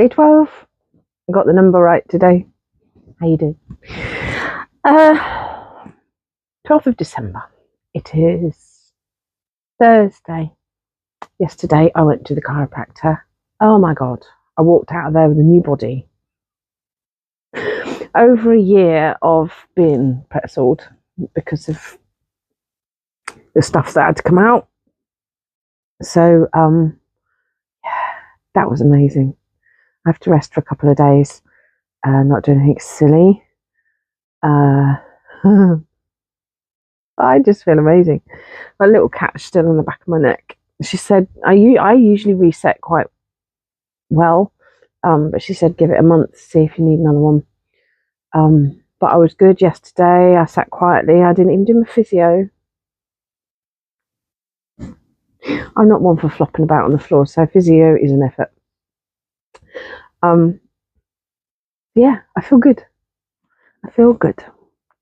Day 12. I got the number right today. How you doing? 12th of December. It is Thursday. Yesterday I went to the chiropractor. Oh my God. I walked out of there with a new body. Over a year of being pretzeled because of the stuff that had to come out. So that was amazing. I have to rest for a couple of days, not do anything silly. I just feel amazing. My little cat's still on the back of my neck. She said I usually reset quite well, but she said give it a month, see if you need another one. But I was good yesterday. I sat quietly. I didn't even do my physio. I'm not one for flopping about on the floor, so physio is an effort. Yeah, I feel good. I feel good.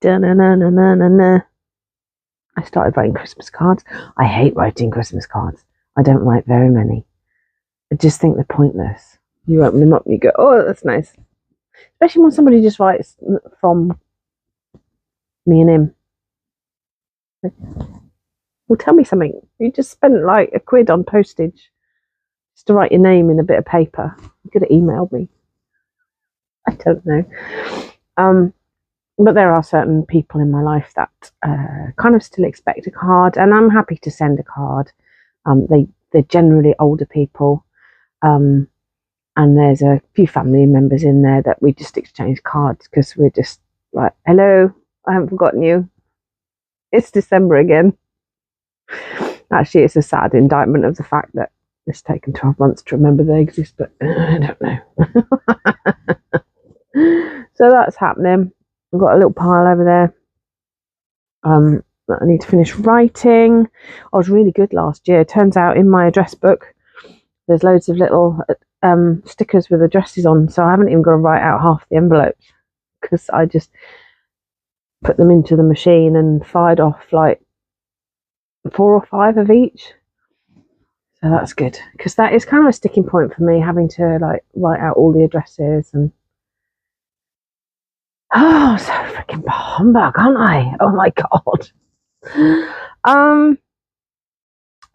Da-na-na-na-na-na. I started writing Christmas cards. I hate writing Christmas cards. I don't write very many. I just think they're pointless. You open them up and you go, oh, that's nice. Especially when somebody just writes from me and him. Well, tell me something. You just spent like £1 on postage just to write your name in a bit of paper. You could have emailed me. I don't know. But there are certain people in my life that kind of still expect a card, and I'm happy to send a card. They're generally older people, and there's a few family members in there that we just exchange cards because we're just like, hello, I haven't forgotten you. It's December again. Actually, it's a sad indictment of the fact that it's taken 12 months to remember they exist, but I don't know. So that's happening. I've got a little pile over there that I need to finish writing. I was really good last year. Turns out in my address book there's loads of little stickers with addresses on, so I haven't even got to write out half the envelopes because I just put them into the machine and fired off like 4 or 5 of each. So that's good, because that is kind of a sticking point for me, having to like write out all the addresses. And oh, so freaking humbug, aren't I? Oh my God.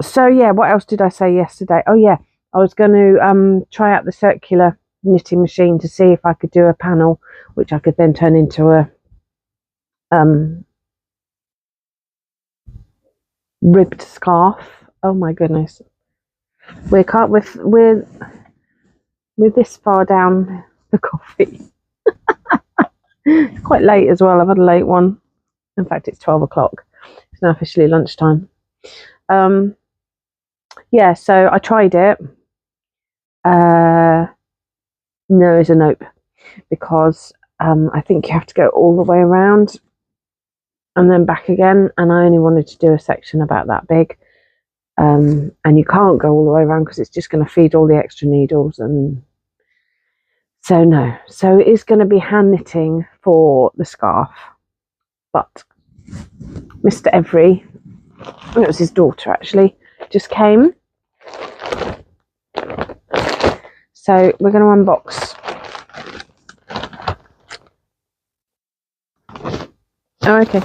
So yeah, what else did I say yesterday? Oh yeah, I was going to try out the circular knitting machine to see if I could do a panel, which I could then turn into a ribbed scarf. Oh my goodness, we're this far down the coffee. It's quite late as well. I've had a late one. In fact, it's 12 o'clock. It's now officially lunchtime. Yeah, so I tried it. No is a nope, because I think you have to go all the way around and then back again, and I only wanted to do a section about that big, and you can't go all the way around because it's just going to feed all the extra needles, and so no. So it is going to be hand knitting for the scarf, but Mr. Every, it was his daughter actually, just came, so we're going to unbox. Oh, okay.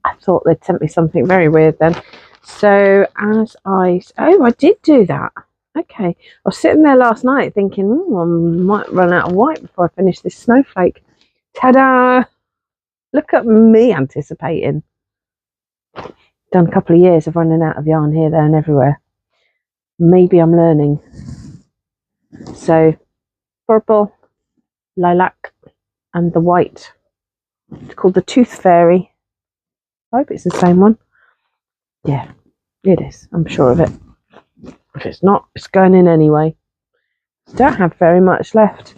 I thought they'd sent me something very weird then. So as I did do that. Okay. I was sitting there last night thinking, I might run out of white before I finish this snowflake. Ta-da! Look at me anticipating. Done a couple of years of running out of yarn here, there and everywhere. Maybe I'm learning. So purple, lilac, and the white. It's called the Tooth Fairy. I hope it's the same one. Yeah, it is. I'm sure of it. If it's not, it's going in anyway. Don't have very much left.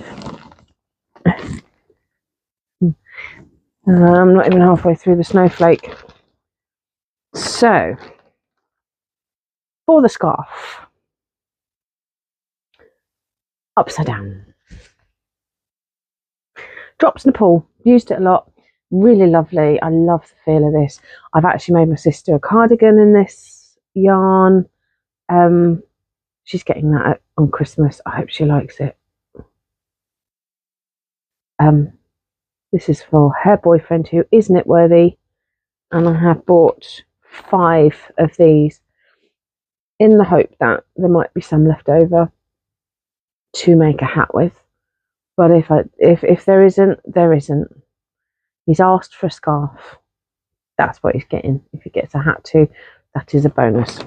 I'm not even halfway through the snowflake. So, for the scarf, upside down. Drops in the pool. Used it a lot. Really lovely. I love the feel of this. I've actually made my sister a cardigan in this yarn. She's getting that on Christmas. I hope she likes it. This is for her boyfriend who is knitworthy, and I have bought 5 of these in the hope that there might be some left over to make a hat with. But if there isn't, there isn't. He's asked for a scarf. That's what he's getting. If he gets a hat too, that is a bonus.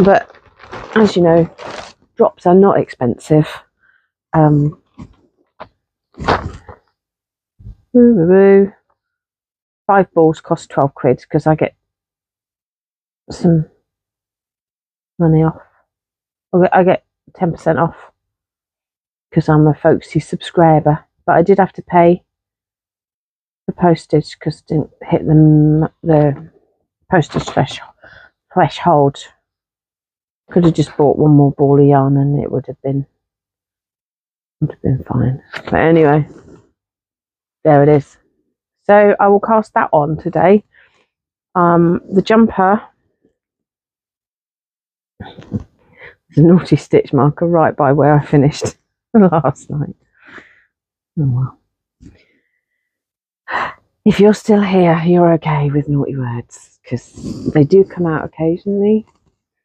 But as you know, drops are not expensive. 5 balls cost 12 quid because I get some money off. I get 10% off because I'm a folksy subscriber. But I did have to pay the postage because I didn't hit the postage threshold. Could have just bought one more ball of yarn and it would have been fine. But anyway, there it is. So I will cast that on today. The jumper, there's a naughty stitch marker right by where I finished last night. Oh well. If you're still here, you're okay with naughty words because they do come out occasionally.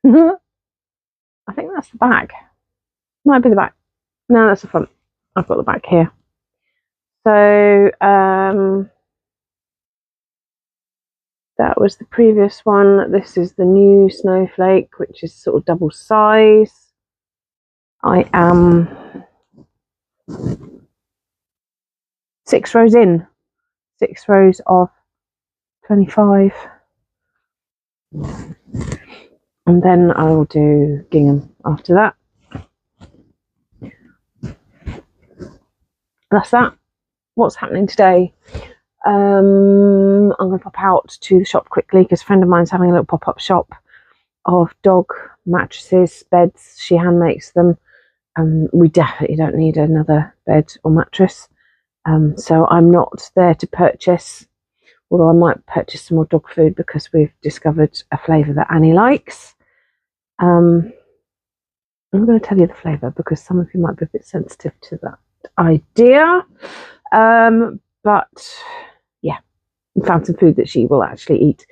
I think that's the back. Might be the back. No, that's the front. I've got the back here. So that was the previous one. This is the new snowflake, which is sort of double size. I am 6 rows in. 6 rows of 25. And then I will do gingham after that. That's that. What's happening today? I'm going to pop out to the shop quickly because a friend of mine's having a little pop-up shop of dog mattresses, beds. She hand makes them. We definitely don't need another bed or mattress. So I'm not there to purchase, although I might purchase some more dog food because we've discovered a flavour that Annie likes. I'm going to tell you the flavour because some of you might be a bit sensitive to that idea. But yeah, I found some food that she will actually eat.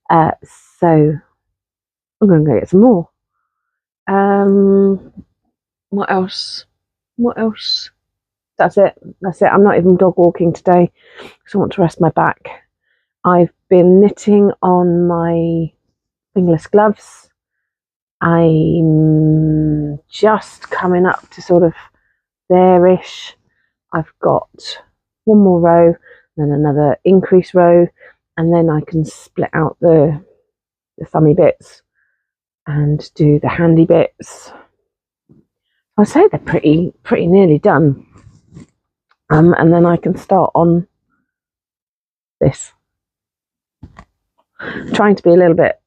So I'm going to go get some more. What else? That's it. I'm not even dog walking today because I want to rest my back. I've been knitting on my fingerless gloves. I'm just coming up to sort of there-ish. I've got one more row, then another increase row, and then I can split out the thummy bits and do the handy bits. I say they're pretty nearly done. And then I can start on this. Trying to be a little bit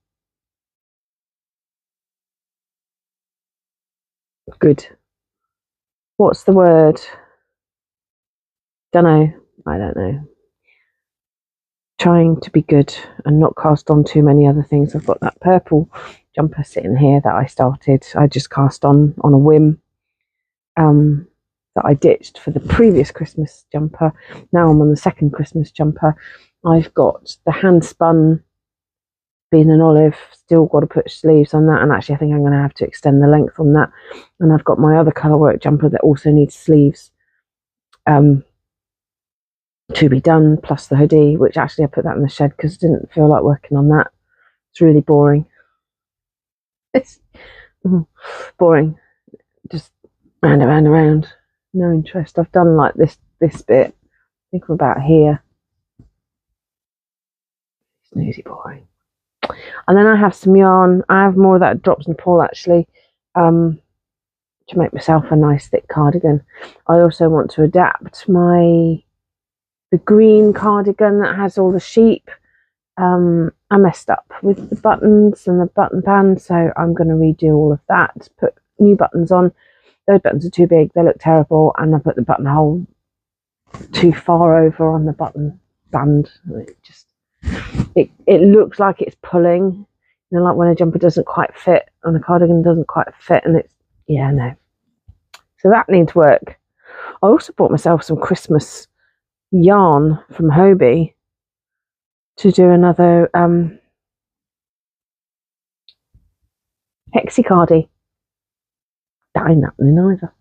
good. What's the word? I don't know. Trying to be good and not cast on too many other things. I've got that purple jumper sitting here that I started. I just cast on a whim. That I ditched for the previous Christmas jumper. Now I'm on the second Christmas jumper. I've got the hand spun bean and olive, still got to put sleeves on that, and actually I think I'm going to have to extend the length on that. And I've got my other colour work jumper that also needs sleeves to be done, plus the hoodie, which actually I put that in the shed because I didn't feel like working on that. It's really boring. It's boring, just round, no interest. I've done like this bit, I think I'm about here. Snoozy boring. And then I have some yarn. I have more of that drops and pull actually, to make myself a nice thick cardigan. I also want to adapt the green cardigan that has all the sheep. I messed up with the buttons and the button band, so I'm going to redo all of that, put new buttons on. Those buttons are too big, they look terrible, and I put the buttonhole too far over on the button band. It looks like it's pulling. You know, like when a jumper doesn't quite fit and a cardigan doesn't quite fit, and it's, yeah, no. So that needs work. I also bought myself some Christmas yarn from Hobie to do another Hexicardi. That ain't happening either.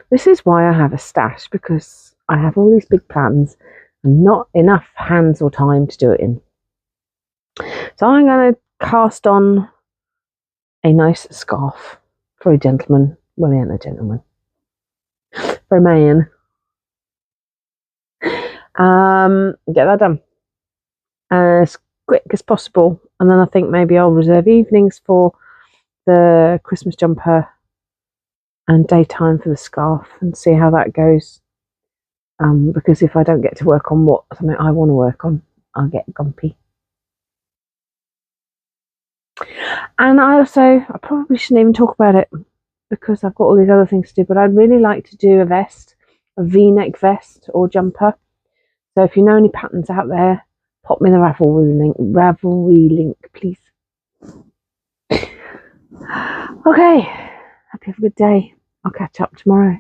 This is why I have a stash, because I have all these big plans and not enough hands or time to do it in. So I'm going to cast on a nice scarf for a gentleman. Well, he ain't a gentleman. For a man. Get that done as quick as possible, and then I think maybe I'll reserve evenings for the Christmas jumper and daytime for the scarf and see how that goes. Because if I don't get to work on what something I want to work on, I'll get grumpy. And I probably shouldn't even talk about it because I've got all these other things to do, but I'd really like to do a vest, a V-neck vest or jumper. So if you know any patterns out there, pop me the Ravelry link, please. Okay, hope you have a good day. I'll catch up tomorrow.